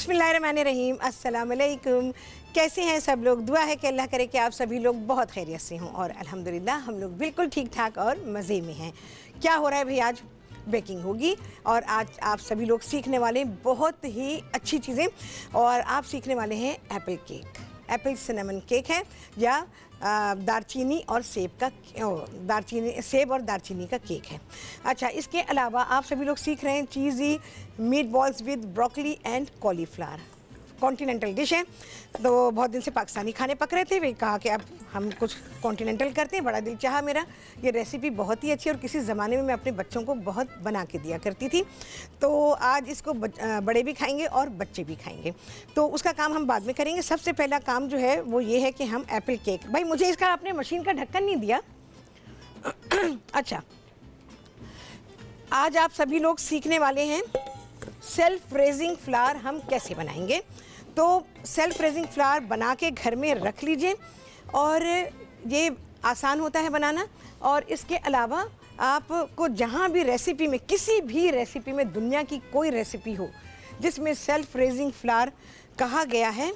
बिस्मिल्लाहिर्रहमानिर्रहीम, अस्सलाम वालेकुम। कैसे हैं सब लोग? दुआ है कि अल्लाह करे कि आप सभी लोग बहुत खैरियत से हों और अल्हम्दुलिल्लाह हम लोग बिल्कुल ठीक ठाक और मज़े में हैं। क्या हो रहा है भाई? आज बेकिंग होगी और आज आप सभी लोग सीखने वाले हैं बहुत ही अच्छी चीज़ें और आप सीखने वाले हैं Apple cake. Apple cinnamon cake है या दारचीनी और सेब का सेब और दारचीनी का केक है। अच्छा, इसके अलावा आप सभी लोग सीख रहे हैं cheesy meat balls with broccoli and cauliflower. Continental dish है, तो बहुत दिन से पाकिस्तानी खाने पक रहे थे, वे कहा कि अब हम कुछ कॉन्टिनेंटल करते हैं। बड़ा दिल चाहा मेरा। ये रेसिपी बहुत ही अच्छी और किसी ज़माने में मैं अपने बच्चों को बहुत बना के दिया करती थी, तो आज इसको बड़े भी खाएंगे और बच्चे भी खाएंगे। तो उसका काम हम बाद में करेंगे। सबसे पहला काम जो है वो ये है कि हम एप्पल केक, भाई मुझे इसका आपने मशीन का ढक्कन नहीं दिया। अच्छा, आज आप सभी लोग सीखने वाले हैं सेल्फ रेजिंग फ्लावर हम कैसे बनाएंगे। तो सेल्फ रेजिंग फ्लावर बना के घर में रख लीजिए और ये आसान होता है बनाना। और इसके अलावा आपको जहाँ भी रेसिपी में, किसी भी रेसिपी में, दुनिया की कोई रेसिपी हो जिसमें सेल्फ रेजिंग फ्लावर कहा गया है,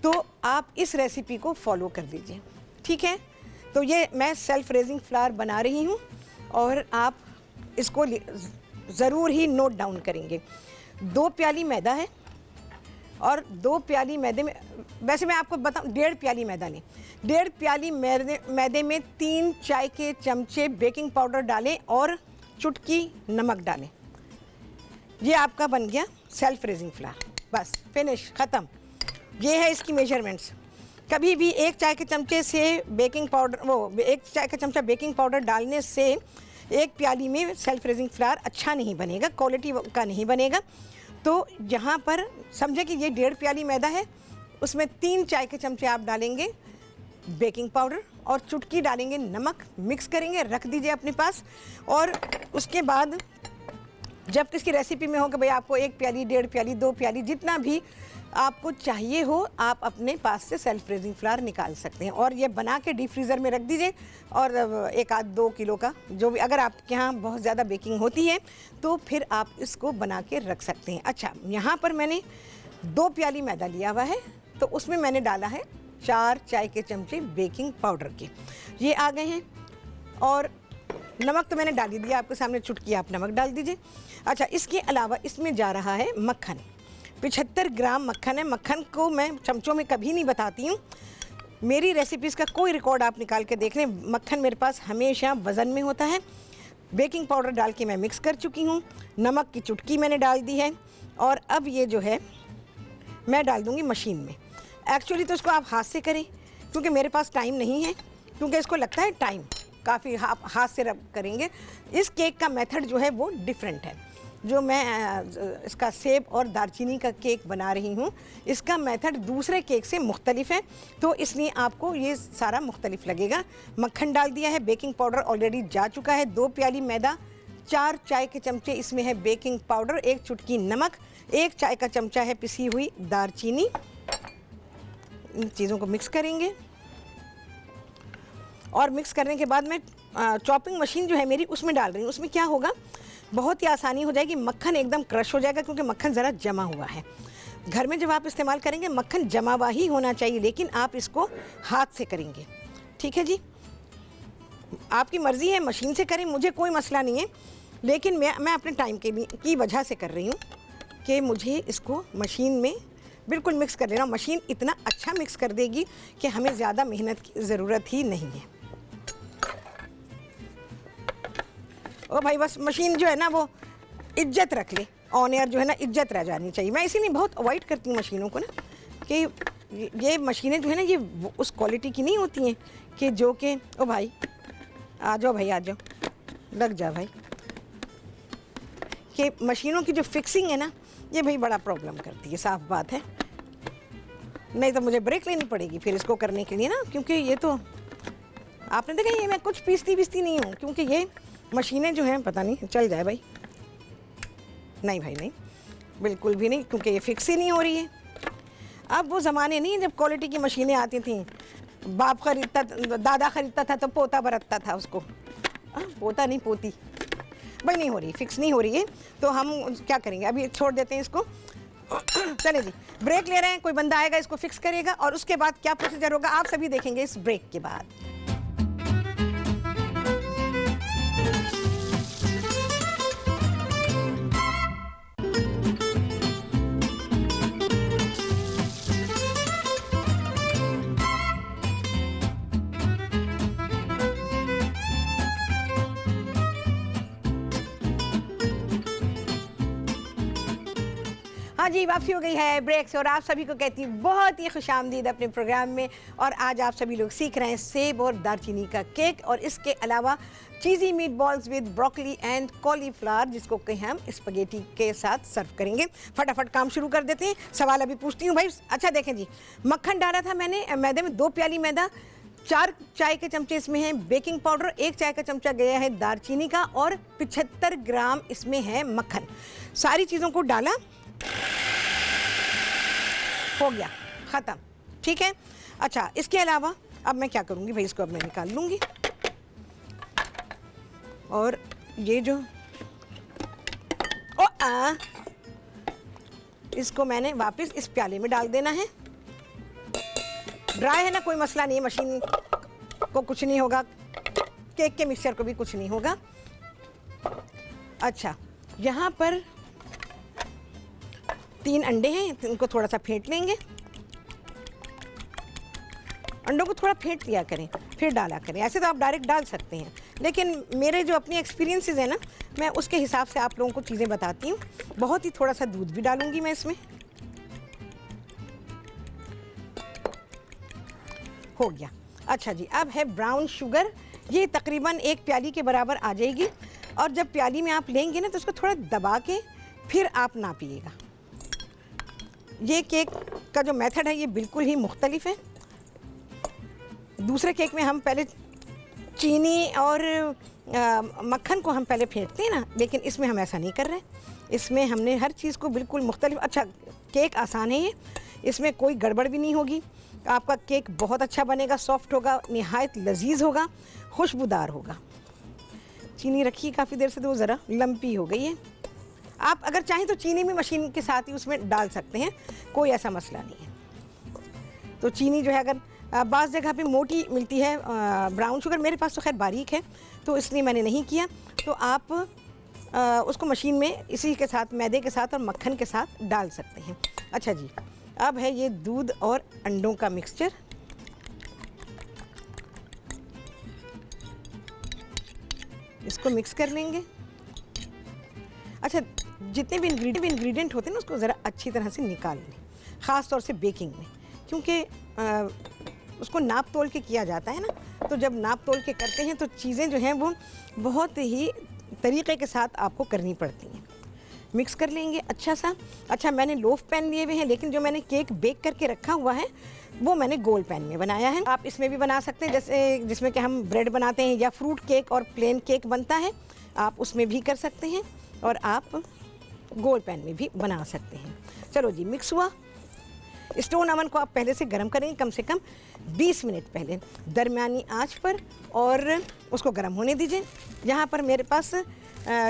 तो आप इस रेसिपी को फॉलो कर दीजिए, ठीक है। तो ये मैं सेल्फ रेजिंग फ्लावर बना रही हूँ और आप इसको ज़रूर ही नोट डाउन करेंगे। 2 प्याली मैदा है और 2 प्याली मैदे में, वैसे मैं आपको बताऊं 1.5 प्याली मैदा लें। 1.5 प्याली मैदे में 3 चाय के चमचे बेकिंग पाउडर डालें और चुटकी नमक डालें। ये आपका बन गया सेल्फ रेजिंग फ्लावर। बस फिनिश, ख़त्म। ये है इसकी मेजरमेंट्स। कभी भी 1 चाय के चमचे से बेकिंग पाउडर 1 चाय का चमचा बेकिंग पाउडर डालने से 1 प्याली में सेल्फ रेजिंग फ्लावर अच्छा नहीं बनेगा, क्वालिटी का नहीं बनेगा। तो यहाँ पर समझे कि ये 1.5 प्याली मैदा है, उसमें 3 चाय के चमचे आप डालेंगे बेकिंग पाउडर और चुटकी डालेंगे नमक। मिक्स करेंगे, रख दीजिए अपने पास। और उसके बाद जब किसकी रेसिपी में हो कि भाई आपको 1 प्याली, 1.5 प्याली, 2 प्याली, जितना भी आपको चाहिए हो, आप अपने पास से सेल्फ रेजिंग फ्लावर निकाल सकते हैं और ये बना के डीप फ्रीज़र में रख दीजिए। और 1-2 किलो का जो भी, अगर आपके यहाँ बहुत ज़्यादा बेकिंग होती है तो फिर आप इसको बना के रख सकते हैं। अच्छा, यहाँ पर मैंने 2 प्याली मैदा लिया हुआ है, तो उसमें मैंने डाला है 4 चाय के चमचे बेकिंग पाउडर के, ये आ गए हैं। और नमक तो मैंने डाल ही दिया आपके सामने, चुटकी आप नमक डाल दीजिए। अच्छा, इसके अलावा इसमें जा रहा है मक्खन। 75 ग्राम मक्खन है। मक्खन को मैं चमचों में कभी नहीं बताती हूँ, मेरी रेसिपीज़ का कोई रिकॉर्ड आप निकाल के देख लें, मक्खन मेरे पास हमेशा वज़न में होता है। बेकिंग पाउडर डाल के मैं मिक्स कर चुकी हूँ, नमक की चुटकी मैंने डाल दी है और अब ये जो है मैं डाल दूँगी मशीन में। एक्चुअली तो इसको आप हाथ से करें, क्योंकि मेरे पास टाइम नहीं है, क्योंकि इसको लगता है टाइम काफ़ी, हाथ से रब करेंगे। इस केक का मेथड जो है वो डिफरेंट है। जो मैं इसका सेब और दालचीनी का केक बना रही हूँ, इसका मेथड दूसरे केक से मुख्तलिफ है, तो इसलिए आपको ये सारा मुख्तलिफ लगेगा। मक्खन डाल दिया है, बेकिंग पाउडर ऑलरेडी जा चुका है, 2 प्याली मैदा, 4 चाय के चमचे इसमें है बेकिंग पाउडर, 1 चुटकी नमक, 1 चाय का चमचा है पिसी हुई दालचीनी। इन चीज़ों को मिक्स करेंगे और मिक्स करने के बाद मैं चॉपिंग मशीन जो है मेरी उसमें डाल रही हूँ। उसमें क्या होगा, बहुत ही आसानी हो जाएगी, मक्खन एकदम क्रश हो जाएगा, क्योंकि मक्खन ज़रा जमा हुआ है। घर में जब आप इस्तेमाल करेंगे मक्खन जमा हुआ ही होना चाहिए, लेकिन आप इसको हाथ से करेंगे, ठीक है जी। आपकी मर्ज़ी है, मशीन से करें, मुझे कोई मसला नहीं है, लेकिन मैं अपने टाइम की वजह से कर रही हूँ कि मुझे इसको मशीन में बिल्कुल मिक्स कर लेना। मशीन इतना अच्छा मिक्स कर देगी कि हमें ज़्यादा मेहनत की ज़रूरत ही नहीं है। ओ भाई, बस मशीन जो है ना वो इज्जत रख ले, ऑन एयर जो है ना इज्जत रह जानी चाहिए। मैं इसीलिए बहुत अवॉइड करती हूँ मशीनों को ना, कि ये मशीनें जो है ना ये उस क्वालिटी की नहीं होती हैं कि जो कि, ओ भाई आ जाओ, भाई आ जाओ, लग जा भाई, कि मशीनों की जो फिक्सिंग है ना ये भाई बड़ा प्रॉब्लम करती है, साफ बात है। नहीं तो मुझे ब्रेक लेनी पड़ेगी फिर इसको करने के लिए ना, क्योंकि ये तो आपने देखा, ये मैं कुछ पीसती नहीं हूँ, क्योंकि ये मशीनें जो हैं पता नहीं चल जाए भाई, नहीं भाई नहीं, बिल्कुल भी नहीं, क्योंकि ये फिक्स ही नहीं हो रही है। अब वो ज़माने नहीं जब क्वालिटी की मशीनें आती थीं, बाप ख़रीदता, दादा ख़रीदता था तो पोता बरतता था उसको, पोता नहीं पोती, भाई नहीं हो रही, फिक्स नहीं हो रही है। तो हम क्या करेंगे, अभी छोड़ देते हैं इसको। चले जी, ब्रेक ले रहे हैं, कोई बंदा आएगा इसको फिक्स करेगा और उसके बाद क्या प्रोसीजर होगा आप सभी देखेंगे इस ब्रेक के बाद। हाँ जी, वापसी हो गई है ब्रेक से और आप सभी को कहती हूँ बहुत ही खुशामदीद अपने प्रोग्राम में। और आज आप सभी लोग सीख रहे हैं सेब और दालचीनी का केक और इसके अलावा cheesy meat balls with broccoli and cauliflower, जिसको कि हम स्पगेटी के साथ सर्व करेंगे। फटाफट काम शुरू कर देते हैं। सवाल अभी पूछती हूँ भाई। अच्छा देखें जी, मक्खन डाला था मैंने मैदे में 2 प्याली मैदा, 4 चाय के चमचे इसमें है बेकिंग पाउडर, 1 चाय का चमचा गया है दालचीनी का और 75 ग्राम इसमें है मक्खन। सारी चीज़ों को डाला, हो गया ख़त्म, ठीक है। अच्छा, इसके अलावा अब मैं क्या करूँगी भाई, इसको अब मैं निकाल लूँगी और ये जो इसको मैंने वापस इस प्याले में डाल देना है। ड्राई है ना, कोई मसला नहीं है, मशीन को कुछ नहीं होगा, केक के मिक्सचर को भी कुछ नहीं होगा। अच्छा, यहाँ पर 3 अंडे हैं, इनको थोड़ा सा फेंट लेंगे। अंडों को थोड़ा फेंट लिया करें फिर डाला करें। ऐसे तो आप डायरेक्ट डाल सकते हैं, लेकिन मेरे जो अपनी एक्सपीरियंसेस है ना, मैं उसके हिसाब से आप लोगों को चीज़ें बताती हूँ। बहुत ही थोड़ा सा दूध भी डालूंगी मैं इसमें। हो गया। अच्छा जी, अब है ब्राउन शुगर, ये तकरीबन 1 प्याली के बराबर आ जाएगी। और जब प्याली में आप लेंगे ना तो उसको थोड़ा दबा के फिर आप नापिएगा। ये केक का जो मेथड है ये बिल्कुल ही मुख्तलिफ है। दूसरे केक में हम पहले चीनी और मक्खन को हम पहले फेंटते हैं ना, लेकिन इसमें हम ऐसा नहीं कर रहे। इसमें हमने हर चीज़ को बिल्कुल मुख्तलिफ। अच्छा, केक आसान है ये, इसमें कोई गड़बड़ भी नहीं होगी। आपका केक बहुत अच्छा बनेगा, सॉफ्ट होगा, निहायत लजीज होगा, खुशबूदार होगा। चीनी रखी काफ़ी देर से तो ज़रा लम्पी हो गई है। आप अगर चाहें तो चीनी भी मशीन के साथ ही उसमें डाल सकते हैं, कोई ऐसा मसला नहीं है। तो चीनी जो है, अगर बाज़ जगह पे मोटी मिलती है ब्राउन शुगर, मेरे पास तो खैर बारीक है तो इसलिए मैंने नहीं किया। तो आप उसको मशीन में इसी के साथ, मैदे के साथ और मक्खन के साथ डाल सकते हैं। अच्छा जी, अब है ये दूध और अंडों का मिक्सचर। इसको मिक्स कर लेंगे। अच्छा, जितने भी इंग्रेडिएंट होते हैं ना उसको ज़रा अच्छी तरह से निकाल लें, ख़ास तौर से बेकिंग में, क्योंकि उसको नाप तोल के किया जाता है ना। तो जब नाप तोल के करते हैं तो चीज़ें जो हैं वो बहुत ही तरीक़े के साथ आपको करनी पड़ती हैं। मिक्स कर लेंगे अच्छा सा। अच्छा, मैंने लोफ पैन लिए हुए हैं, लेकिन जो मैंने केक बेक करके रखा हुआ है वो मैंने गोल पैन में बनाया है। आप इसमें भी बना सकते हैं, जैसे जिसमें कि हम ब्रेड बनाते हैं या फ्रूट केक और प्लेन केक बनता है, आप उसमें भी कर सकते हैं और आप गोल पैन में भी बना सकते हैं। चलो जी, मिक्स हुआ। स्टोन अवन को आप पहले से गर्म करेंगे, कम से कम 20 मिनट पहले दरमियानी आंच पर, और उसको गर्म होने दीजिए। यहाँ पर मेरे पास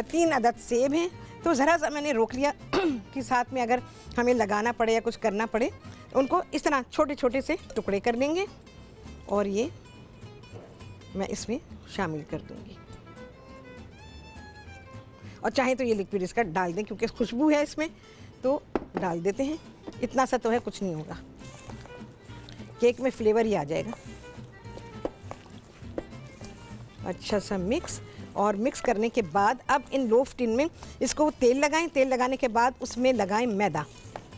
3 अदद सेब हैं, तो ज़रा सा मैंने रोक लिया कि साथ में अगर हमें लगाना पड़े या कुछ करना पड़े, उनको इस तरह छोटे छोटे से टुकड़े कर लेंगे और ये मैं इसमें शामिल कर दूँगी। और चाहे तो ये लिक्विड इसका डाल दें, क्योंकि खुशबू है इसमें, तो डाल देते हैं। इतना सा तो है, कुछ नहीं होगा, केक में फ्लेवर ही आ जाएगा। अच्छा सा मिक्स, और मिक्स करने के बाद अब इन लोफ टिन में इसको तेल लगाएं। तेल लगाने के बाद उसमें लगाएं मैदा।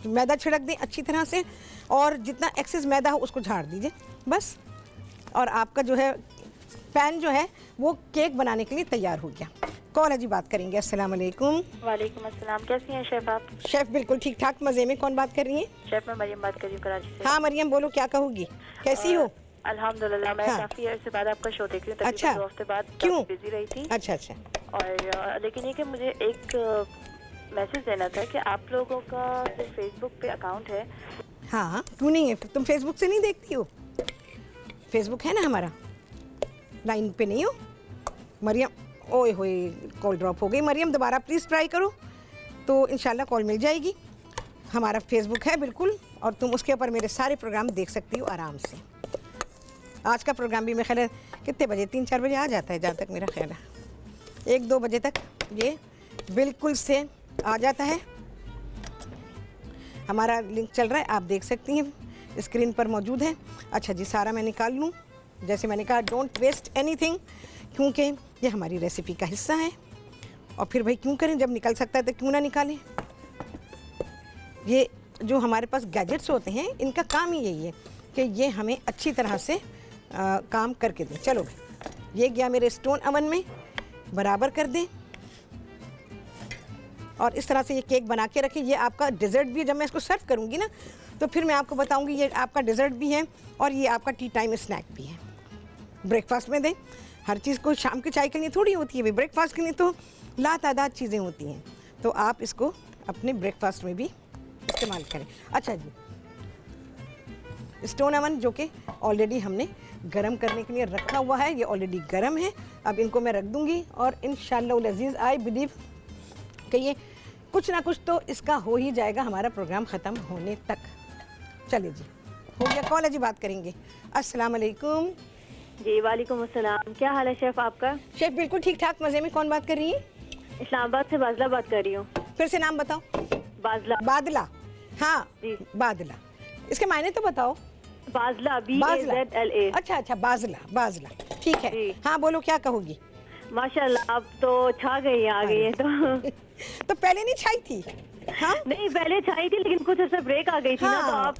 मैदा छिड़क दें अच्छी तरह से, और जितना एक्सेस मैदा हो उसको झाड़ दीजिए बस। और आपका जो है पैन जो है वो केक बनाने के लिए तैयार हो गया। कौन है जी, बात करेंगे। अस्सलाम वालेकुम। वालेकुम अस्सलाम। कैसी हैं शेफ़ आप? शेफ़ बिल्कुल ठीक ठाक, मज़े में। कौन बात कर रही है? शेफ़ मैं मरियम बात कर रही हूँ कराची से। हाँ मरियम, बोलो क्या कहोगी, कैसी हो? अल्हम्दुलिल्लाह, मैं हाँ। काफ़ी अर्से बाद आपका शो देख रही हूँ। अच्छा, 2 हफ्ते बाद क्यों? बिजी रही थी। अच्छा अच्छा। और लेकिन ये कि मुझे एक मैसेज देना था कि आप लोगों का सिर्फ फेसबुक पे अकाउंट है। हाँ, क्यों नहीं है? तुम फेसबुक से नहीं देखती हो? फेसबुक है ना हमारा। लाइन पे नहीं हो मरियम? ओए होए, कॉल ड्रॉप हो गई। मरियम दोबारा प्लीज़ ट्राई करो, तो इंशाल्लाह कॉल मिल जाएगी। हमारा फेसबुक है बिल्कुल, और तुम उसके ऊपर मेरे सारे प्रोग्राम देख सकती हो आराम से। आज का प्रोग्राम भी मेरा ख्याल है कितने बजे, 3-4 बजे आ जाता है, जहाँ तक मेरा ख्याल है 1-2 बजे तक ये बिल्कुल से आ जाता है। हमारा लिंक चल रहा है, आप देख सकती हैं, स्क्रीन पर मौजूद है। अच्छा जी, सारा मैं निकाल लूँ। जैसे मैंने कहा, डोंट वेस्ट एनीथिंग, क्योंकि ये हमारी रेसिपी का हिस्सा है। और फिर भाई क्यों करें, जब निकल सकता है तो क्यों ना निकालें। ये जो हमारे पास गैजेट्स होते हैं, इनका काम ही यही है कि ये हमें अच्छी तरह से काम करके दें। चलो भाई, ये गया मेरे स्टोन अवन में, बराबर कर दें और इस तरह से ये केक बना के रखें। ये आपका डिज़र्ट भी है, जब मैं इसको सर्व करूँगी ना तो फिर मैं आपको बताऊँगी, ये आपका डिज़र्ट भी है और ये आपका टी टाइम स्नैक भी है। ब्रेकफास्ट में दें। हर चीज़ को शाम के चाय के लिए थोड़ी होती है भाई, ब्रेकफास्ट के लिए तो लातादाद चीज़ें होती हैं, तो आप इसको अपने ब्रेकफास्ट में भी इस्तेमाल करें। अच्छा जी, स्टोन अवन जो कि ऑलरेडी हमने गरम करने के लिए रखा हुआ है, ये ऑलरेडी गरम है। अब इनको मैं रख दूंगी और इंशाअल्लाह अज़ीज़ आई बिलीव कि ये कुछ ना कुछ तो इसका हो ही जाएगा हमारा प्रोग्राम ख़त्म होने तक। चलिए जी, हो गया कॉल है जी, बात करेंगे। अस्सलाम वालेकुम। जी वालेकुम अस्सलाम, क्या हाल है शेफ़ आपका? शेफ़ बिल्कुल ठीक ठाक, मज़े में। कौन बात कर रही है? इस्लामाबाद से बादला बात कर रही हूँ। फिर से नाम बताओ। बादला। बादला, हाँ जी बादला। इसके मायने तो बताओ। बादला, बाज़ला। BAZLA। अच्छा अच्छा, बाज़ला, बाज़ला, ठीक है। जी। हाँ बोलो, क्या कहोगी? माशाल्लाह, आप तो छा गई हैं, आ गई हैं तो। तो पहले नहीं छाई थी? हाँ नहीं, पहले छाई थी लेकिन कुछ ऐसा ब्रेक आ गई थी ना, तो हाँ। आप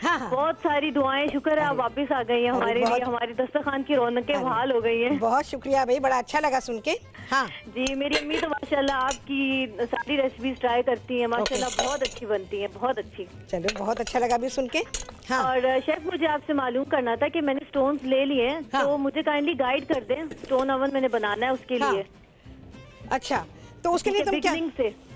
हाँ। बहुत सारी दुआएं, शुक्र है आप वापस आ गई हैं हमारे लिए। हमारी दस्तरखान की रौनकें बहाल हो गई हैं। बहुत शुक्रिया भाई, बड़ा अच्छा लगा सुन के। हाँ जी, मेरी अम्मी तो माशाल्लाह आपकी सारी रेसिपीज ट्राई करती हैं, माशाल्लाह बहुत अच्छी बनती हैं, बहुत अच्छी। चलो, बहुत अच्छा लगा भी सुन के। हाँ और शेफ, मुझे आपसे मालूम करना था कि मैंने स्टोन्स ले लिए हैं, हाँ। तो मुझे काइंडली गाइड कर दें। स्टोन ओवन मैंने बनाना है उसके हाँ। लिए। अच्छा, तो उसके लिए तुम क्या?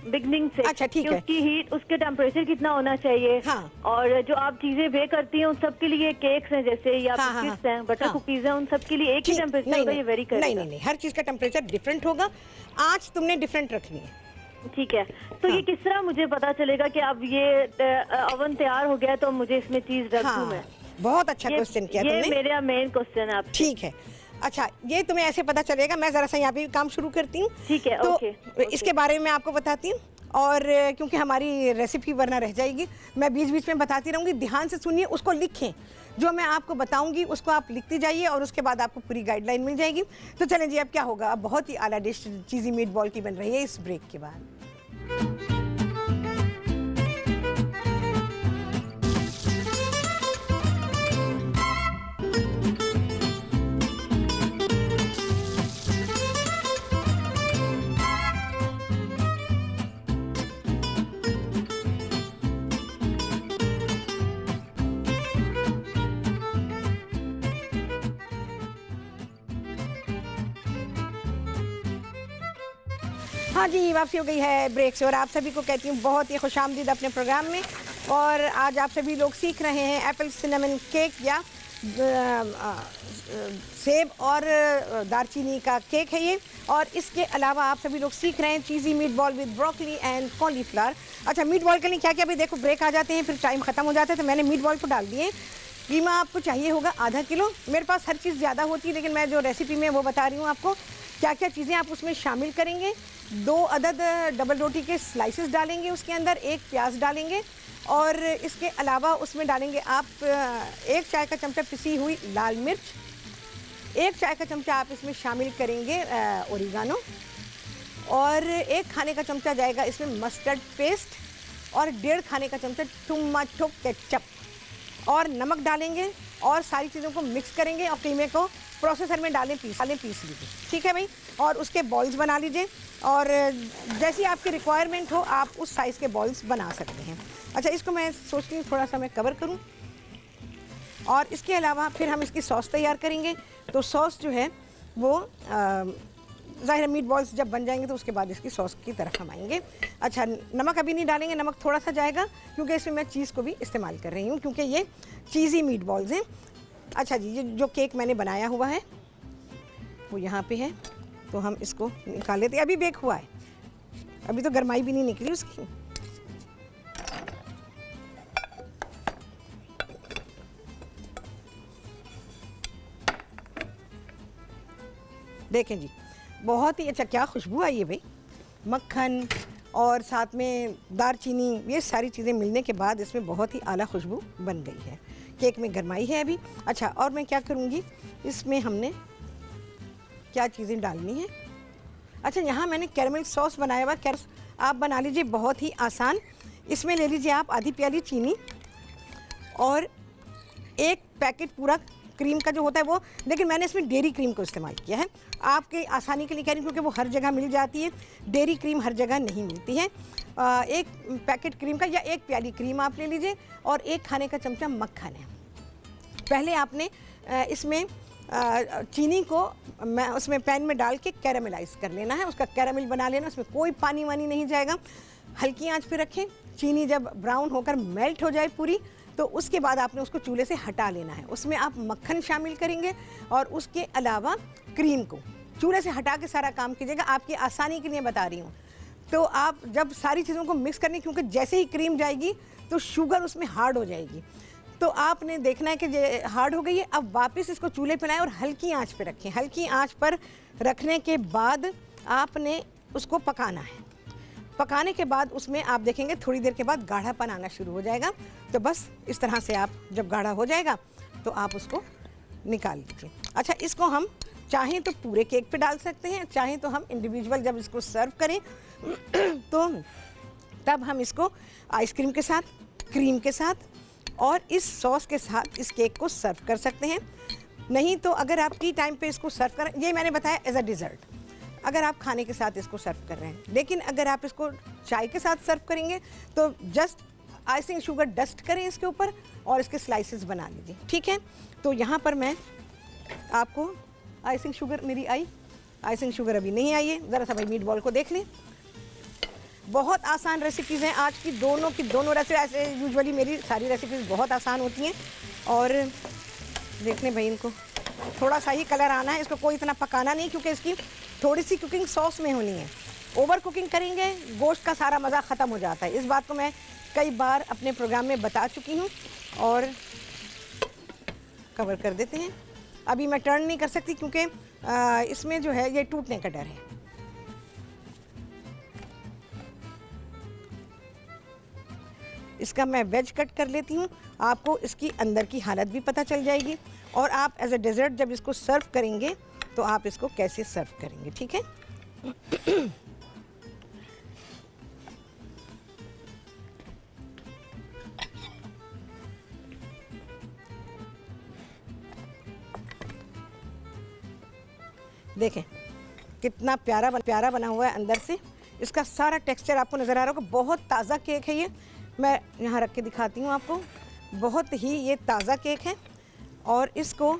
बिगनिंग से अच्छा, ठीक है। उसकी हीट, उसके टेम्परेचर कितना होना चाहिए। हाँ। और जो आप चीजें बेक करती हैं उन सब के लिए, केक्स हैं जैसे या हाँ, हाँ, बिस्किट्स हैं, बटर हाँ। कुकीज हैं, उन सब के लिए एक ही ठीक, टेम्परेचर नहीं होगा, ये वेरी करेगा? नहीं नहीं, हर चीज़ का टेम्परेचर डिफरेंट होगा। आज तुमने डिफरेंट रखनी है। ठीक है, तो हाँ। ये किस तरह मुझे पता चलेगा कि अब ये ओवन तैयार हो गया तो मुझे इसमें चीज रख दूं मैं? बहुत अच्छा क्वेश्चन किया ये तुमने। मेरा मेन क्वेश्चन है आपसे। ठीक है, अच्छा, ये तुम्हें ऐसे पता चलेगा। मैं ज़रा सा यहाँ पे काम शुरू करती हूँ। ठीक है, तो ओके। इसके बारे में आपको बताती हूँ, और क्योंकि हमारी रेसिपी वरना रह जाएगी, मैं बीच बीच में बताती रहूँगी। ध्यान से सुनिए, उसको लिखें। जो मैं आपको बताऊंगी उसको आप लिखती जाइए और उसके बाद आपको पूरी गाइडलाइन मिल जाएगी। तो चलें जी, अब क्या होगा, अब बहुत ही आला डिश चीज़ी मीट बॉल की बन रही है इस ब्रेक के बाद। हाँ जी, वापसी हो गई है ब्रेक से, और आप सभी को कहती हूँ बहुत ही खुशामदीद अपने प्रोग्राम में। और आज आप सभी लोग सीख रहे हैं एप्पल सिनेमन केक या सेब और दारचीनी का केक है ये। और इसके अलावा आप सभी लोग सीख रहे हैं cheesy meat ball with broccoli and cauliflower. अच्छा, मीट बॉल के लिए क्या क्या, अभी देखो ब्रेक आ जाते हैं, फिर टाइम ख़त्म हो जाता है, तो मैंने मीट बॉल को डाल दिए। कीमा आपको चाहिए होगा आधा किलो। मेरे पास हर चीज़ ज़्यादा होती है, लेकिन मैं जो रेसिपी में वो बता रही हूँ आपको क्या क्या चीज़ें आप उसमें शामिल करेंगे। 2 अदद डबल रोटी के स्लाइसेस डालेंगे उसके अंदर, 1 प्याज डालेंगे, और इसके अलावा उसमें डालेंगे आप 1 चाय का चमचा पिसी हुई लाल मिर्च, 1 चाय का चमचा आप इसमें शामिल करेंगे ओरिगानो, और 1 खाने का चमचा जाएगा इसमें मस्टर्ड पेस्ट, और 1.5 खाने का चमचा टोमेटो केचप, और नमक डालेंगे, और सारी चीज़ों को मिक्स करेंगे और कीमे को प्रोसेसर में पीस लीजिए। ठीक है भाई, और उसके बॉल्स बना लीजिए, और जैसी आपकी रिक्वायरमेंट हो आप उस साइज़ के बॉल्स बना सकते हैं। अच्छा, इसको मैं सोच रही हूँ थोड़ा सा मैं कवर करूँ, और इसके अलावा फिर हम इसकी सॉस तैयार करेंगे। तो सॉस जो है वो ज़ाहिर मीट बॉल्स जब बन जाएंगे तो उसके बाद इसकी सॉस की तरफ हम आएंगे। अच्छा, नमक अभी नहीं डालेंगे, नमक थोड़ा सा जाएगा क्योंकि इसमें मैं चीज़ को भी इस्तेमाल कर रही हूँ, क्योंकि ये चीज़ी मीट बॉल्स हैं। अच्छा जी, ये जो केक मैंने बनाया हुआ है वो यहाँ पे है, तो हम इसको निकाल लेते हैं। अभी बेक हुआ है, अभी तो गर्माई भी नहीं निकली उसकी। देखें जी, बहुत ही अच्छा, क्या खुशबू आई है भाई। मक्खन और साथ में दालचीनी, ये सारी चीज़ें मिलने के बाद इसमें बहुत ही आला खुशबू बन गई है। केक में गरमाई है अभी। अच्छा, और मैं क्या करूँगी, इसमें हमने क्या चीज़ें डालनी है। अच्छा, यहाँ मैंने कैरमल सॉस बनाया हुआ, आप बना लीजिए, बहुत ही आसान। इसमें ले लीजिए आप आधी प्याली चीनी और एक पैकेट पूरा क्रीम का जो होता है वो, लेकिन मैंने इसमें डेयरी क्रीम को इस्तेमाल किया है। आपके आसानी के लिए कह रही हूँ, क्योंकि वो हर जगह मिल जाती है, डेयरी क्रीम हर जगह नहीं मिलती है। एक पैकेट क्रीम का या एक प्याली क्रीम आप ले लीजिए और एक खाने का चमचा मक्खन है। पहले आपने इसमें चीनी को उसमें पैन में डाल के कैरामलाइज कर लेना है, उसका कैरामल बना लेना, उसमें कोई पानी वानी नहीं जाएगा। हल्की आंच पे रखें, चीनी जब ब्राउन होकर मेल्ट हो जाए पूरी, तो उसके बाद आपने उसको चूल्हे से हटा लेना है। उसमें आप मक्खन शामिल करेंगे और उसके अलावा क्रीम को चूल्हे से हटा के सारा काम कीजिएगा, आपकी आसानी के लिए बता रही हूँ। तो आप जब सारी चीज़ों को मिक्स करनी, क्योंकि जैसे ही क्रीम जाएगी तो शुगर उसमें हार्ड हो जाएगी, तो आपने देखना है कि हार्ड हो गई है। अब वापस इसको चूल्हे पर लाएं और हल्की आंच पे रखें। हल्की आंच पर रखने के बाद आपने उसको पकाना है। पकाने के बाद उसमें आप देखेंगे थोड़ी देर के बाद गाढ़ापन आना शुरू हो जाएगा। तो बस इस तरह से आप जब गाढ़ा हो जाएगा तो आप उसको निकाल लीजिए। अच्छा, इसको हम चाहें तो पूरे केक पे डाल सकते हैं, चाहें तो हम इंडिविजुअल जब इसको सर्व करें तो तब हम इसको आइसक्रीम के साथ, क्रीम के साथ और इस सॉस के साथ इस केक को सर्व कर सकते हैं। नहीं तो अगर आप टी टाइम पे इसको सर्व करें, ये मैंने बताया एज अ डिज़र्ट, अगर आप खाने के साथ इसको सर्व कर रहे हैं। लेकिन अगर आप इसको चाय के साथ सर्व करेंगे तो जस्ट आइसिंग शुगर डस्ट करें इसके ऊपर और इसके स्लाइसेस बना लीजिए, ठीक है। तो यहाँ पर मैं आपको आइसिंग शुगर मेरी आई, आइसिंग शुगर अभी नहीं आई है, ज़रा सा भाई मीट बॉल को देख लें। बहुत आसान रेसिपीज़ हैं आज की दोनों रेसिपी। ऐसे यूजुअली मेरी सारी रेसिपीज़ बहुत आसान होती हैं। और देख लें भाई, इनको थोड़ा सा ही कलर आना है, इसको कोई इतना पकाना नहीं, क्योंकि इसकी थोड़ी सी कुकिंग सॉस में होनी है। ओवर कुकिंग करेंगे गोश्त का सारा मज़ा ख़त्म हो जाता है। इस बात को मैं कई बार अपने प्रोग्राम में बता चुकी हूँ। और कवर कर देते हैं। अभी मैं टर्न नहीं कर सकती क्योंकि इसमें जो है ये टूटने का डर है। इसका मैं वेज कट कर लेती हूँ, आपको इसकी अंदर की हालत भी पता चल जाएगी और आप एज अ डेजर्ट जब इसको सर्व करेंगे तो आप इसको कैसे सर्व करेंगे, ठीक है। देखें कितना प्यारा बना हुआ है अंदर से। इसका सारा टेक्सचर आपको नज़र आ रहा होगा। बहुत ताज़ा केक है ये, मैं यहाँ रख के दिखाती हूँ आपको। बहुत ही ये ताज़ा केक है और इसको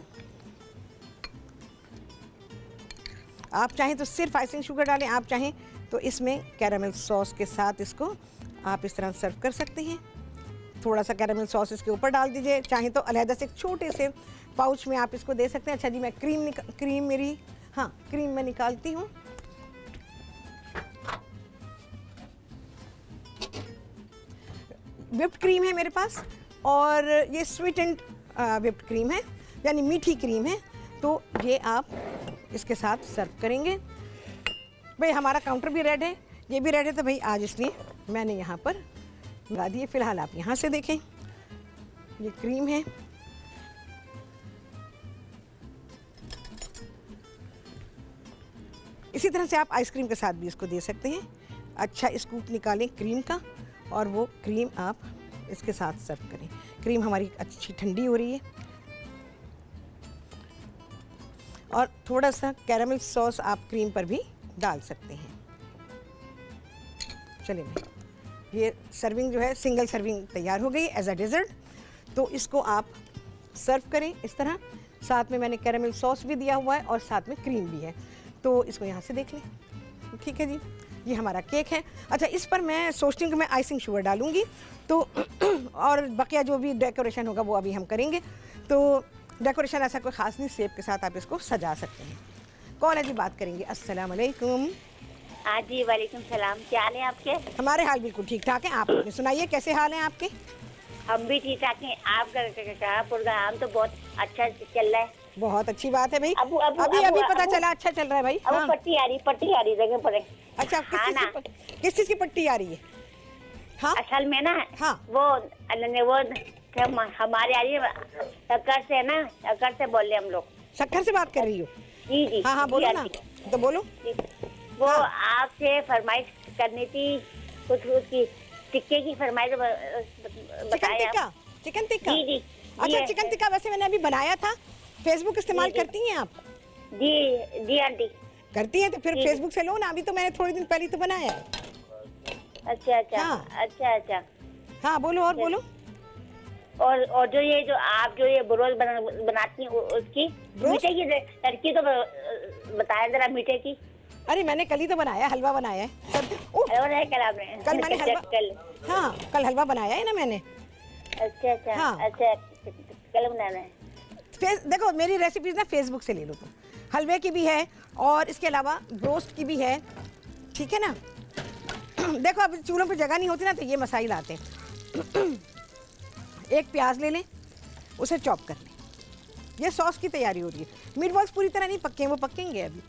आप चाहें तो सिर्फ आइसिंग शुगर डालें, आप चाहें तो इसमें कैरामल सॉस के साथ इसको आप इस तरह सर्व कर सकते हैं। थोड़ा सा कैरामल सॉस इसके ऊपर डाल दीजिए, चाहें तो अलहदा से एक छोटे से पाउच में आप इसको दे सकते हैं। अच्छा जी, मैं क्रीम मैं निकालती हूँ। व्हिप्ड क्रीम है मेरे पास और ये स्वीटेंड व्हिप्ड क्रीम है, यानी मीठी क्रीम है। तो ये आप इसके साथ सर्व करेंगे। भाई हमारा काउंटर भी रेड है, ये भी रेड है, तो भाई आज इसलिए मैंने यहाँ पर लगा दिए। फ़िलहाल आप यहाँ से देखें, ये क्रीम है। इसी तरह से आप आइसक्रीम के साथ भी इसको दे सकते हैं। अच्छा स्कूप निकालें क्रीम का और वो क्रीम आप इसके साथ सर्व करें। क्रीम हमारी अच्छी ठंडी हो रही है और थोड़ा सा कैरामल सॉस आप क्रीम पर भी डाल सकते हैं। चलिए भाई, ये सर्विंग जो है सिंगल सर्विंग तैयार हो गई एज अ डेजर्ट। तो इसको आप सर्व करें इस तरह। साथ में मैंने कैरामल सॉस भी दिया हुआ है और साथ में क्रीम भी है। तो इसको यहाँ से देख लें, ठीक है जी। ये हमारा केक है। अच्छा, इस पर मैं सोचती हूँ कि मैं आइसिंग शुगर डालूंगी तो और बकिया जो भी डेकोरेशन होगा वो अभी हम करेंगे। तो डेकोरेशन ऐसा कोई ख़ास नहीं, सेब के साथ आप इसको सजा सकते हैं। कौन है जी, बात करेंगे। अस्सलाम वालेकुम। हाँ जी, वालेकुम सलाम। क्या हाल है आपके? हमारे हाल बिल्कुल ठीक ठाक है। आप अपने सुनाइए, कैसे हाल हैं आपके? हम भी ठीक ठाक हैं। आपका प्रोग्राम तो बहुत अच्छा चल रहा है। बहुत अच्छी बात है भाई। अभी पता चला, अच्छा चल रहा है भाई। अब हाँ। पट्टी आ रही जगह पर। अच्छा, किस चीज की पट्टी आ रही है? हाँ असल में ना, हाँ। वो हमारे आ रही है शक्कर से ना, शक्कर से बोल रहे हम लोग। शक्कर से बात कर रही हो? जी जी। हाँ बोलो ना, तो बोलो। वो हाँ। आपसे फरमाइश करनी थी, कुछ उसकी टिक्के की फरमाइश बताया। चिकन टिक्का। जी जी। अच्छा, चिकन टिक्का वैसे मैंने अभी बनाया था। फेसबुक इस्तेमाल करती हैं आप? जी जी आंटी। करती हैं तो फिर फेसबुक से लो ना, अभी तो मैंने थोड़े दिन पहले तो बनाया है। अच्छा अच्छा। हाँ। अच्छा। हाँ बोलो, और बोलो। और जो आप ये ब्रोज बनाती हैं उसकी मीठे की लड़की तो बताया जरा मीठे की। अरे मैंने कल ही तो बनाया, हलवा बनाया है। कल आपने? कल मैंने हलवा, हाँ कल हलवा बनाया है ना मैंने। अच्छा। हाँ। अच्छा, कल बनाना है। देखो मेरी रेसिपीज ना फेसबुक से ले लो तुम। हलवे की भी है और इसके अलावा रोस्ट की भी है, ठीक है ना। देखो अब चूल्हों पे जगह नहीं होती ना, तो ये मसाइल लाते हैं। एक प्याज ले लें, उसे चॉप कर लें। ये सॉस की तैयारी हो रही है। मीट बॉल्स पूरी तरह नहीं पक्के हैं, वो पकेंगे अभी।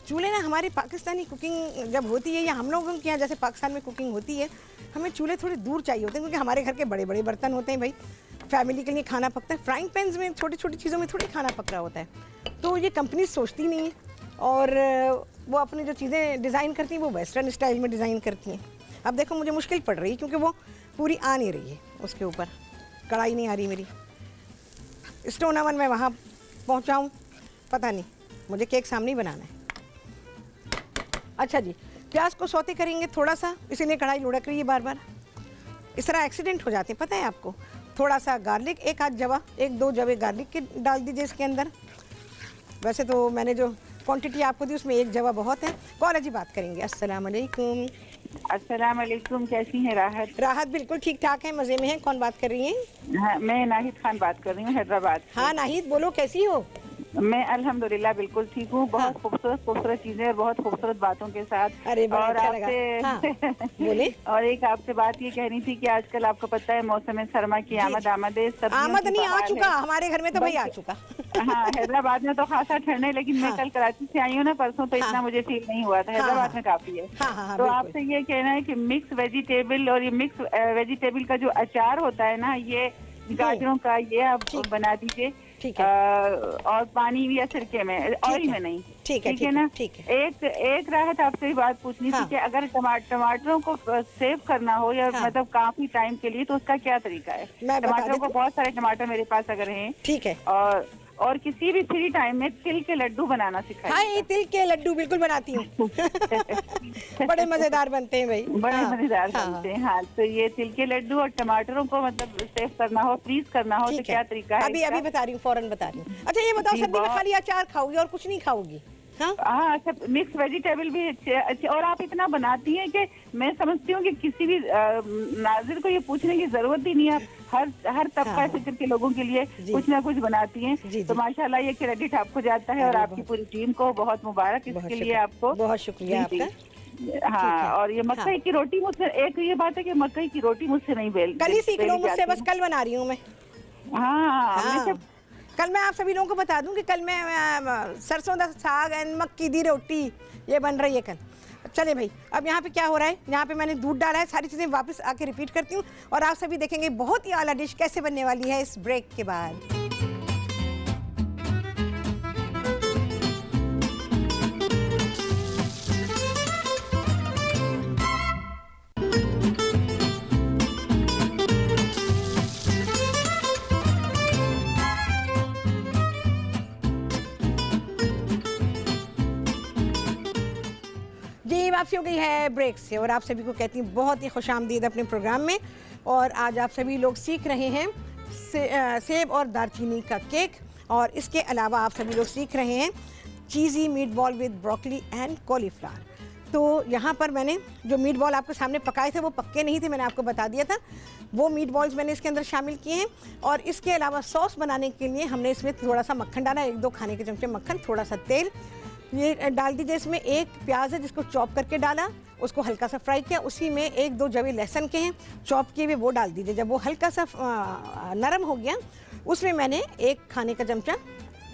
चूल्हे ना, हमारी पाकिस्तानी कुकिंग जब होती है या हम लोगों के यहाँ जैसे पाकिस्तान में कुकिंग होती है, हमें चूल्हे थोड़े दूर चाहिए होते हैं, क्योंकि हमारे घर के बड़े बड़े बर्तन होते हैं भाई, फैमिली के लिए खाना पकता है। फ्राइंग पैन्स में छोटी छोटी चीज़ों में थोड़ी खाना पक रहा होता है। तो ये कंपनी सोचती नहीं है, और वो अपनी जो चीज़ें डिज़ाइन करती हैं वो वेस्टर्न स्टाइल में डिज़ाइन करती हैं। अब देखो मुझे मुश्किल पड़ रही है, क्योंकि वो पूरी आ नहीं रही है, उसके ऊपर कढ़ाई नहीं आ रही मेरी। स्टोन ओवन में वहाँ पहुँचाऊँ पता नहीं, मुझे केक सामने ही बनाना है। अच्छा जी, प्याज को सौते करेंगे थोड़ा सा, इसीलिए कढ़ाई लुढ़क रही है बार बार। इस तरह एक्सीडेंट हो जाते हैं, पता है आपको। थोड़ा सा गार्लिक, एक आध जवा, 1-2 जवे गार्लिक के डाल दीजिए इसके अंदर। वैसे तो मैंने जो क्वांटिटी आपको दी उसमें 1 जवा बहुत है। कॉल जी बात करेंगे। अस्सलाम वालेकुम। अस्सलाम वालेकुम, कैसी हैं राहत? राहत बिल्कुल ठीक ठाक है, मज़े में है। कौन बात कर रही हैं? हाँ, मैं नाहिद खान बात कर रही हूँ हैदराबाद से। हाँ नाहिद बोलो, कैसी हो? मैं अल्हम्दुलिल्लाह बिल्कुल ठीक हूँ। बहुत खूबसूरत चीजें और बहुत खूबसूरत बातों के साथ। अरे बड़ा और अच्छा आपसे लगा। हाँ, बोले। और एक आपसे बात ये कहनी थी कि आजकल आपको पता है मौसम सरमा की आमद है, आमद नहीं आ चुका, हमारे घर में तो भाई आ चुका। हाँ, हैदराबाद में तो खासा ठंड है, लेकिन मैं कल कराची से आई हूँ ना परसों, तो इतना मुझे फील नहीं हुआ था। हैदराबाद में काफी है। तो आपसे ये कहना है कि मिक्स वेजिटेबल और ये मिक्स वेजिटेबल का जो अचार होता है ना, ये गाजरों का, ये आप बना दीजिए। ठीक है। और पानी या सिरके में, ऑयल में नहीं। ठीक है ना। ठीक है। एक राहत आपसे ये बात पूछनी थी कि अगर टमाटरों को सेव करना हो या मतलब काफी टाइम के लिए, तो उसका क्या तरीका है? टमाटरों को, बहुत सारे टमाटर मेरे पास अगर हैं। ठीक है। और किसी भी फ्री टाइम में तिल के लड्डू बनाना सिखाइए। हाँ, ये तिल के लड्डू बिल्कुल बनाती हूँ। बड़े मजेदार बनते हैं भाई, बड़े मजेदार बनते हैं। हाँ, तो ये तिल के लड्डू और टमाटरों को मतलब सेव करना हो, फ्रीज करना हो, तो क्या तरीका है? अभी बता रही हूँ, फौरन बता रही हूँ। अच्छा ये बताओ, सर्दी में खाली अचार खाओगी और कुछ नहीं खाओगी? हाँ, अच्छा, मिक्स वेजिटेबल भी अच्छे। और आप इतना बनाती हैं कि मैं समझती हूँ कि किसी भी नाज़िर को ये पूछने की जरूरत ही नहीं है। हर तबका फिक्र के लोगों के लिए कुछ ना कुछ बनाती हैं। तो माशाल्लाह ये क्रेडिट आपको जाता है, और आपकी पूरी टीम को बहुत मुबारक इसके लिए। आपको बहुत शुक्रिया आपका। हाँ, और ये मकई की रोटी मुझसे, एक ये बात है कि मकई की रोटी मुझसे नहीं कल ही सीख लो मुझसे, बस कल बना रही हूँ मैं। हाँ, कल मैं आप सभी लोगों को बता दूं कि कल मैं सरसों का साग एंड मक्की दी रोटी ये बन रही है कल। चले भाई, अब यहाँ पे क्या हो रहा है, यहाँ पे मैंने दूध डाला है। सारी चीज़ें वापस आके रिपीट करती हूँ, और आप सभी देखेंगे बहुत ही आला डिश कैसे बनने वाली है इस ब्रेक के बाद। वापसी हो गई है ब्रेक से, और आप सभी को कहती हूँ बहुत ही खुशामदीद अपने प्रोग्राम में। और आज आप सभी लोग सीख रहे हैं सेब और दालचीनी का केक, और इसके अलावा आप सभी लोग सीख रहे हैं cheesy meat ball with broccoli and cauliflower. तो यहाँ पर मैंने जो मीट बॉल आपके सामने पकाए थे वो पक्के नहीं थे, मैंने आपको बता दिया था। वो मीट बॉल्स मैंने इसके अंदर शामिल किए हैं, और इसके अलावा सॉस बनाने के लिए हमने इसमें थोड़ा सा मक्खन डाला, 1-2 खाने के चमचे मक्खन, थोड़ा सा तेल ये डाल दीजिए। इसमें एक प्याज है जिसको चॉप करके डाला, उसको हल्का सा फ्राई किया। उसी में 1-2 जवे लहसुन के हैं चॉप किए हुए, वो डाल दीजिए। जब वो हल्का सा नरम हो गया उसमें मैंने 1 खाने का चमचा,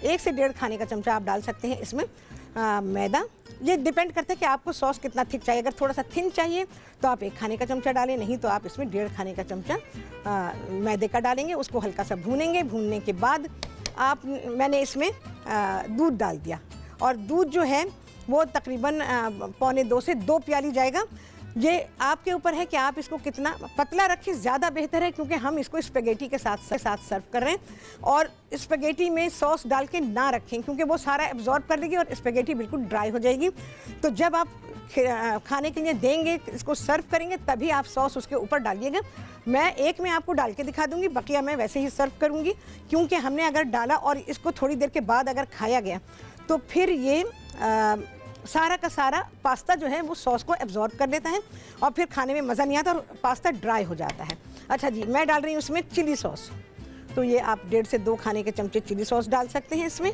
1 से 1.5 खाने का चमचा आप डाल सकते हैं इसमें मैदा। ये डिपेंड करता है कि आपको सॉस कितना थिक चाहिए। अगर थोड़ा सा थिन चाहिए तो आप 1 खाने का चमचा डालें, नहीं तो आप इसमें 1.5 खाने का चमचा मैदे का डालेंगे। उसको हल्का सा भूनेंगे। भूनने के बाद मैंने इसमें दूध डाल दिया, और दूध जो है वो तकरीबन 1.25 से 2 प्याली जाएगा। ये आपके ऊपर है कि आप इसको कितना पतला रखें, ज़्यादा बेहतर है, क्योंकि हम इसको स्पेगेटी के साथ सर्व कर रहे हैं। और स्पेगेटी में सॉस डाल के ना रखें, क्योंकि वो सारा एब्जॉर्ब कर लेगी और स्पेगेटी बिल्कुल ड्राई हो जाएगी। तो जब आप खाने के लिए देंगे, इसको सर्व करेंगे, तभी आप सॉस उसके ऊपर डालिएगा। मैं एक में आपको डाल के दिखा दूंगी, बकिया मैं वैसे ही सर्व करूंगी, क्योंकि हमने अगर डाला और इसको थोड़ी देर के बाद अगर खाया गया तो फिर ये सारा का सारा पास्ता जो है वो सॉस को एब्जॉर्ब कर लेता है और फिर खाने में मज़ा नहीं आता और पास्ता ड्राई हो जाता है। अच्छा जी, मैं डाल रही हूँ उसमें चिली सॉस। तो ये आप 1.5 से 2 खाने के चमचे चिली सॉस डाल सकते हैं इसमें।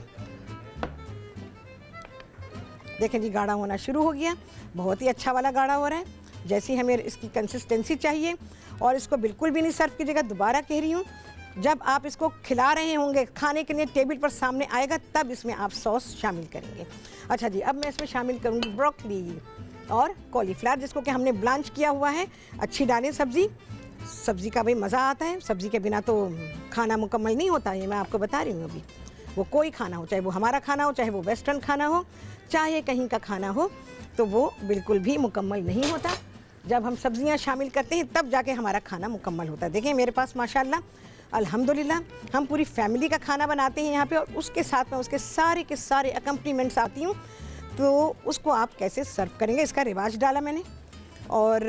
देखें जी, गाढ़ा होना शुरू हो गया, बहुत ही अच्छा वाला गाढ़ा हो रहा है, जैसी हमें इसकी कंसिस्टेंसी चाहिए। और इसको बिल्कुल भी नहीं सर्व कीजिएगा, दोबारा कह रही हूँ, जब आप इसको खिला रहे होंगे, खाने के लिए टेबल पर सामने आएगा, तब इसमें आप सॉस शामिल करेंगे। अच्छा जी, अब मैं इसमें शामिल करूँगी ब्रोकली और कॉलीफ्लावर, जिसको कि हमने ब्लांच किया हुआ है। अच्छी डालें सब्ज़ी का भाई मज़ा आता है, सब्ज़ी के बिना तो खाना मुकम्मल नहीं होता, ये मैं आपको बता रही हूँ। अभी वो कोई खाना हो, चाहे वो हमारा खाना हो, चाहे वो वेस्टर्न खाना हो, चाहे कहीं का खाना हो, तो वो बिल्कुल भी मुकम्मल नहीं होता। जब हम सब्ज़ियाँ शामिल करते हैं तब जाके हमारा खाना मुकम्मल होता है। देखें मेरे पास माशाल्लाह अल्हम्दुलिल्लाह हम पूरी फैमिली का खाना बनाते हैं यहाँ पे, और उसके साथ में उसके सारे के सारे अकम्पनीमेंट्स आती हूँ। तो उसको आप कैसे सर्व करेंगे, इसका रिवाज डाला मैंने, और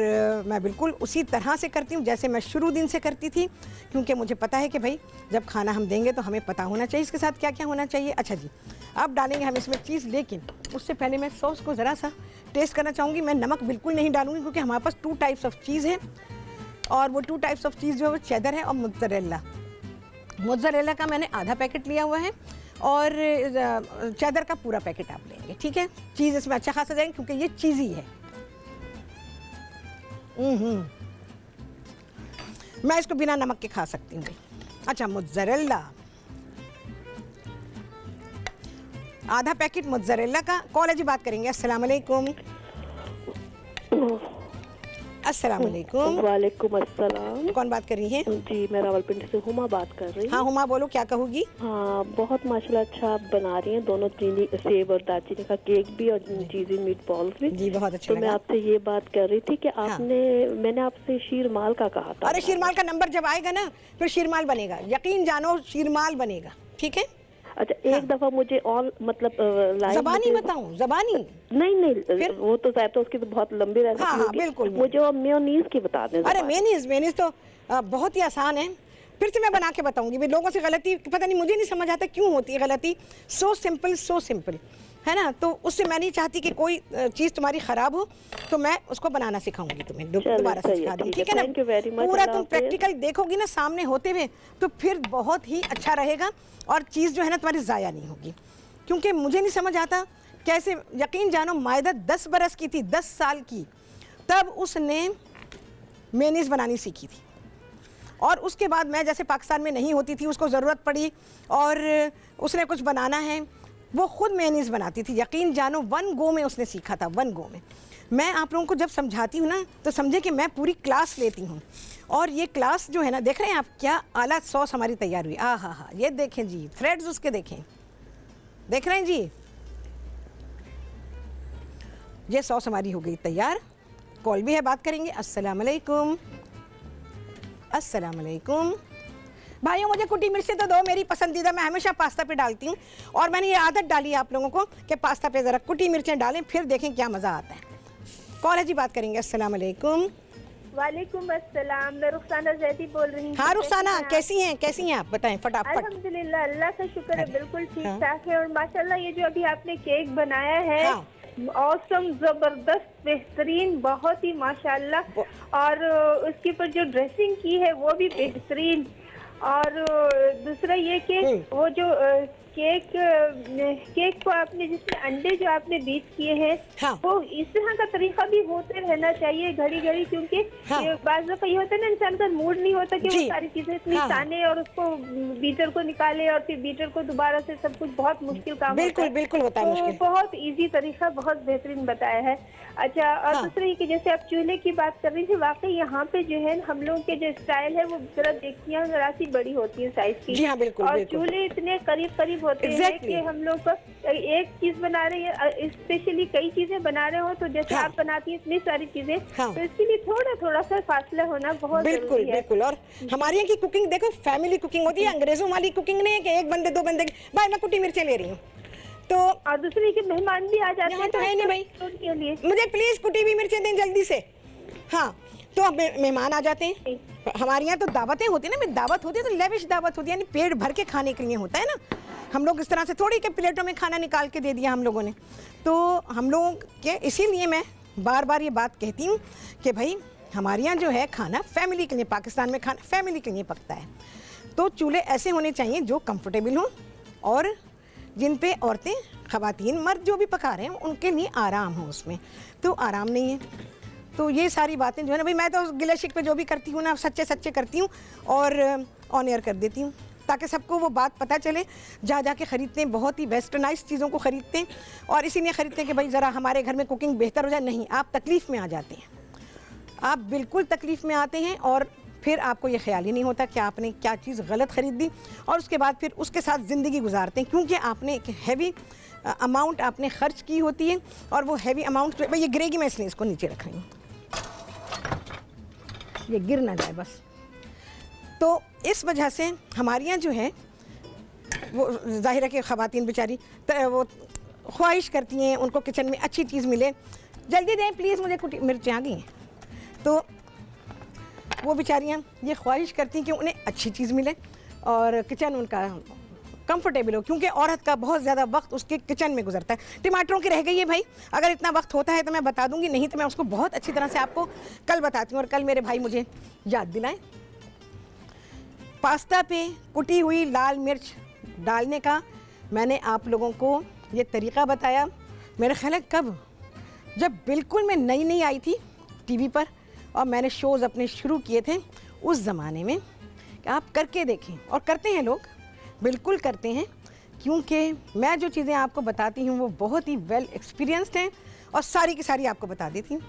मैं बिल्कुल उसी तरह से करती हूँ जैसे मैं शुरू दिन से करती थी, क्योंकि मुझे पता है कि भाई जब खाना हम देंगे तो हमें पता होना चाहिए इसके साथ क्या क्या होना चाहिए। अच्छा जी, अब डालेंगे हम इसमें चीज़, लेकिन उससे पहले मैं सॉस को ज़रा सा टेस्ट करना चाहूँगी। मैं नमक बिल्कुल नहीं डालूँगी, क्योंकि हमारे पास 2 टाइप्स ऑफ चीज़ है, और वो 2 टाइप्स ऑफ चीज़ जो है वो चेदर है और मोज़रेला का मैंने आधा पैकेट लिया हुआ है, और चेदर का पूरा पैकेट आप लेंगे, ठीक है। चीज़ इसमें अच्छा खासा जाएंगे, क्योंकि ये चीज़ी है। मैं इसको बिना नमक के खा सकती हूँ। अच्छा, मोज़रेला आधा पैकेट मोज़रेला का। कॉल है जी, बात करेंगे। अस्सलाम वालेकुम। अस्सलाम वालेकुम। वालेकुम अस्सलाम। कौन बात कर रही है? जी, मैं रावलपिंडी से हुमा बात कर रही हूँ। हाँ हुमा, बोलो क्या कहोगी? हाँ, बहुत माशाल्लाह अच्छा आप बना रही हैं, दोनों चीनी सेब और दालचीनी का केक भी और चीज़ी मीट बॉल्स भी। जी बहुत अच्छा तो मैं आपसे ये बात कर रही थी कि मैंने आपसे शीरमाल का कहा था। अरे शीरमाल का नंबर जब आएगा ना फिर शीरमाल बनेगा, यकीन जानो शीरमाल बनेगा, ठीक है। अच्छा, एक दफा मुझे और मतलब ज़बानी बताऊं? ज़बानी नहीं, वो तो शायद तो उसकी तो बहुत लंबी रहती है। हाँ बिल्कुल, मुझे वो मेयोनीज की बता दें। अरे मेयोनीज तो बहुत ही आसान है, फिर से मैं बना के बताऊंगी। भाई लोगों से गलती पता नहीं, मुझे नहीं समझ आता क्यों होती है गलती। सो सिंपल है ना, तो उससे मैं नहीं चाहती कि कोई चीज़ तुम्हारी ख़राब हो, तो मैं उसको बनाना सिखाऊंगी तुम्हें, दोबारा से सिखा दूँगी, ठीक है ना। पूरा तुम प्रैक्टिकल देखोगी ना सामने होते हुए, तो फिर बहुत ही अच्छा रहेगा, और चीज़ जो है ना तुम्हारी ज़ाया नहीं होगी। क्योंकि मुझे नहीं समझ आता कैसे, यकीन जानो मायदा 10 बरस की थी, 10 साल की, तब उसने मेयोनीज़ बनानी सीखी थी। और उसके बाद मैं जैसे पाकिस्तान में नहीं होती थी, उसको ज़रूरत पड़ी और उसने कुछ बनाना है, वो खुद मेयोनीज़ बनाती थी। यकीन जानो 1 गो में उसने सीखा था, 1 गो में। मैं आप लोगों को जब समझाती हूँ ना, तो समझे कि मैं पूरी क्लास लेती हूँ। और ये क्लास जो है ना, देख रहे हैं आप क्या आला सॉस हमारी तैयार हुई। हाँ, ये देखें जी, थ्रेड्स उसके देखें, देख रहे हैं जी, ये सॉस हमारी हो गई तैयार। कॉल भी है, बात करेंगे। अस्सलाम वालेकुम। अस्सलाम वालेकुम भाइयों, मुझे कुटी मिर्चें तो दो, मेरी पसंदीदा, मैं हमेशा पास्ता पे डालती हूँ, और मैंने ये आदत डाली है आप लोगों को कि पास्ता पे ज़रा कुटी मिर्चें डालें, फिर देखें क्या मज़ा आता है। कॉल है जी, बात करेंगे। अस्सलाम वालेकुम। वालेकुम अस्सलाम, मैं रुखसाना जैदी बोल रही हूँ। हाँ रुखसाना, कैसी हैं आप बताएं फटाफट। अल्हम्दुलिल्लाह, अल्लाह का शुक्र है, बिल्कुल ठीक ठाक है। और माशाल्लाह ये जो अभी आपने केक बनाया है, औसम, जबरदस्त, बेहतरीन, बहुत ही माशाल्लाह। और उसके ऊपर जो ड्रेसिंग की है वो भी बेहतरीन। और दूसरा ये कि वो जो केक को आपने जिसमें अंडे जो आपने बीट किए हैं, हाँ। वो इस तरह का तरीका भी होते रहना चाहिए घड़ी घड़ी, क्योंकि हाँ। बाज़ दफ़ा ये होता है ना, इंसान का मूड नहीं होता कि वो जी। सारी चीजें इतनी हाँ। ताने और उसको बीटर को निकाले और फिर बीटर को दोबारा से सब कुछ बहुत मुश्किल काम बिल्कुल होता है। बिल्कुल होता है तो मुश्किल। बहुत इजी तरीका, बहुत बेहतरीन बताया है। अच्छा, और हाँ। दूसरा ये कि जैसे आप चूल्हे की बात कर रही थी, वाकई यहाँ पे जो है हम लोगों के जो स्टाइल है वो जरा देखियाँ जरा सी बड़ी होती है साइज की। जी हाँ, बिल्कुल, और बिल्कुल। चूल्हे इतने करीब करीब होते हैं Exactly. कि हम लोग को एक चीज बना रहे हैं, स्पेशली कई चीजें बना रहे हो, तो जैसे हाँ। आप बनाती हैं इतनी सारी चीजें, हाँ। तो इसके लिए थोड़ा थोड़ा सा फासला होना बहुत बिल्कुल जरूरी है। बिल्कुल। और हमारे यहाँ की कुकिंग देखो फैमिली कुकिंग होती है, अंग्रेजों वाली कुकिंग नहीं है कि एक बंदे दो बंदे भाई मैं कुटी मिर्चें ले रही हूँ। तो और दूसरी के मेहमान भी आ जाते यहाँ हैं तो है नहीं भाई, उनके लिए। मुझे प्लीज कुटी हुई मिर्चें दें जल्दी से। हाँ, तो अब मेहमान आ जाते हैं। हमारे यहाँ तो दावतें होती है ना, दावत होती है तो लेविश दावत होती है, यानी पेट भर के खाने के लिए होता है ना। हम लोग इस तरह से थोड़ी के प्लेटों में खाना निकाल के दे दिया हम लोगों ने। तो हम लोग के इसीलिए मैं बार बार ये बात कहती हूँ कि भाई हमारे यहाँ जो है खाना फैमिली के लिए, पाकिस्तान में खाना फैमिली के लिए पकता है। तो चूल्हे ऐसे होने चाहिए जो कंफर्टेबल हों और जिन पे औरतें, ख़वातीन, मर्द जो भी पका रहे हैं उनके लिए आराम हो। उसमें तो आराम नहीं है। तो ये सारी बातें जो है ना भाई, मैं तो गिले शिकवे जो भी करती हूँ ना सच्चे सच्चे करती हूँ और ऑन एयर कर देती हूँ, ताकि सबको वो बात पता चले। जा के ख़रीदते हैं, बहुत ही वेस्टर्नाइज चीज़ों को ख़रीदते हैं और इसीलिए ख़रीदते हैं कि भाई ज़रा हमारे घर में कुकिंग बेहतर हो जाए। नहीं, आप तकलीफ़ में आ जाते हैं, आप बिल्कुल तकलीफ़ में आते हैं और फिर आपको ये ख्याल ही नहीं होता कि आपने क्या चीज़ गलत ख़रीद दी और उसके बाद फिर उसके साथ ज़िंदगी गुजारते हैं, क्योंकि आपने एक हैवी अमाउंट आपने ख़र्च की होती है और वो हैवी अमाउंट भाई ये गिरेगी, मैं इसलिए इसको नीचे रख रही हूँ, ये गिर ना जाए बस। तो इस वजह से हमारे यहाँ जो है वो ज़ाहिर है कि ख़वातीन बेचारी वो ख्वाहिश करती हैं उनको किचन में अच्छी चीज़ मिले। जल्दी दें प्लीज़, मुझे कुछ मिर्चें आ गई हैं। तो वो बेचारियाँ ये ख्वाहिश करती हैं कि उन्हें अच्छी चीज़ मिले और किचन उनका कंफर्टेबल हो, क्योंकि औरत का बहुत ज़्यादा वक्त उसके किचन में गुजरता है। टमाटरों की रह गई है भाई, अगर इतना वक्त होता है तो मैं बता दूंगी, नहीं तो मैं उसको बहुत अच्छी तरह से आपको कल बताती हूँ। और कल मेरे भाई मुझे याद दिलाएं। पास्ता पे कुटी हुई लाल मिर्च डालने का मैंने आप लोगों को ये तरीक़ा बताया, मेरा ख्याल है कब, जब बिल्कुल मैं नई नई आई थी टीवी पर और मैंने शोज़ अपने शुरू किए थे उस ज़माने में, कि आप करके देखें। और करते हैं लोग, बिल्कुल करते हैं, क्योंकि मैं जो चीज़ें आपको बताती हूँ वो बहुत ही वेल एक्सपीरियंस्ड हैं और सारी की सारी आपको बता देती हूँ।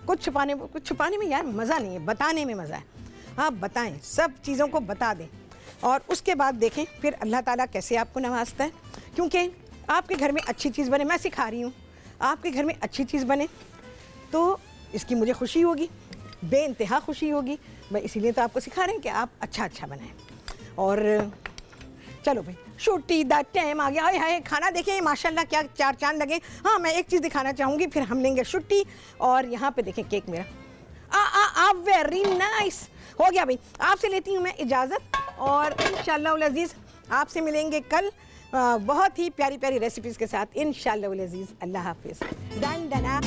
कुछ छुपाने में यार मज़ा नहीं है, बताने में मज़ा है। आप बताएं, सब चीज़ों को बता दें और उसके बाद देखें फिर अल्लाह ताला कैसे आपको नवाजता है। क्योंकि आपके घर में अच्छी चीज़ बने, मैं सिखा रही हूँ, आपके घर में अच्छी चीज़ बने तो इसकी मुझे खुशी होगी, बेइंतहा खुशी होगी। मैं इसीलिए तो आपको सिखा रहे हैं कि आप अच्छा बनाएं। और चलो भाई, छुट्टी दा टाइम आ गया। हाय हाय, खाना देखें माशाल्लाह क्या चार चांद लगे। हाँ, मैं एक चीज़ दिखाना चाहूँगी, फिर हम लेंगे छुट्टी। और यहाँ पे देखें केक मेरा आ वेरी नाइस हो गया भाई। आपसे लेती हूँ मैं इजाज़त और इंशाअल्लाह उल अज़ीज़ आपसे मिलेंगे कल बहुत ही प्यारी प्यारी रेसिपीज़ के साथ इंशाअल्लाह उल अज़ीज़। अल्लाह हाफिज़। डन डना।